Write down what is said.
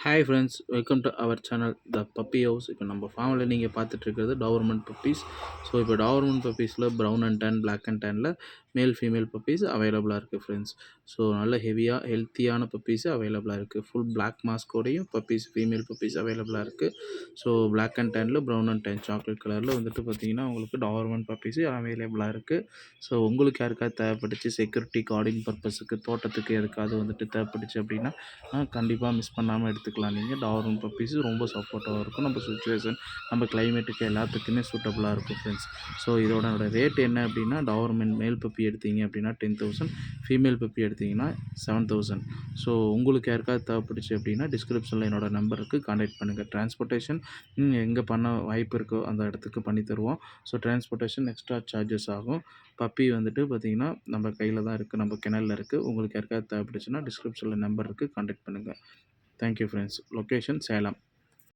Hi friends, welcome to our channel the puppy house. இப்போ நம்ம ஃபார்மில் நீங்கள் பார்த்துட்ருக்கிறது டாவர்மெண்ட் பப்பீஸ். ஸோ இப்போ டாவர்மெண்ட் பப்பீஸில் brown and tan, black and டேனில் மேல் ஃபீமேல் பப்பீஸ் அவைலபிளாக இருக்குது ஃப்ரெண்ட்ஸ். ஸோ நல்ல ஹெவியாக ஹெல்த்தியான பப்பீஸு அவைலபிளாக இருக்குது. ஃபுல் பிளாக் மாஸ்கோடையும் பப்பீஸ் ஃபீமேல் பப்பீஸ் அவைலபிளாக இருக்குது. ஸோ பிளாக் அண்ட் டேனில், ப்ரௌன் அண்ட் டேன் சாக்லேட் கலரில் வந்துட்டு பார்த்தீங்கன்னா உங்களுக்கு டாவர்மெண்ட் பப்பீஸு அவைலபிளாக இருக்குது. ஸோ உங்களுக்கு யாருக்காவது தேவைப்பட்டுச்சு செக்யூரிட்டி கார்டிங் பர்பஸுக்கு, தோட்டத்துக்கு எதுக்காவது வந்துட்டு தேவைப்பட்டுச்சு அப்படின்னா கண்டிப்பாக மிஸ் பண்ணாமல் எடுத்துக்கலாம். நீங்கள் டாவர்மெண்ட் பப்பீஸு ரொம்ப சப்போர்ட்டாக இருக்கும். நம்ம சுச்சுவேஷன், நம்ம கிளைமேட்டுக்கு எல்லாத்துக்குமே சூட்டபுளாக இருக்கும் ஃப்ரெண்ட்ஸ். ஸோ இதோட ரேட் என்ன அப்படின்னா, டாவர்மெண்ட் மேல் பப்பி எடுத்தீங்க அப்படின்னா 10,000, ஃபீமேல் பப்பி எடுத்தீங்கன்னா 7,000. ஸோ உங்களுக்கு யாருக்காவது தேவைப்பட்டுச்சு அப்படின்னா டிஸ்கிரிப்ஷனில் என்னோட நம்பர் இருக்குது, கான்டாக்ட் பண்ணுங்கள். டிரான்ஸ்போர்ட்டேஷன் எங்கே பண்ண வாய்ப்பு இருக்கோ அந்த இடத்துக்கு பண்ணி தருவோம். ஸோ டிரான்ஸ்போர்ட்டேஷன் எக்ஸ்ட்ரா சார்ஜஸ் ஆகும். பப்பி வந்துட்டு பார்த்தீங்கன்னா நம்ம கையில் தான் இருக்குது, நம்ம கிணல்ல இருக்குது. உங்களுக்கு யாருக்காவது தேவைப்பட்டுச்சுன்னா டிஸ்கிரிப்ஷனில் நம்பர் இருக்குது, கான்டாக்ட் பண்ணுங்கள். Thank you friends. Location Salem.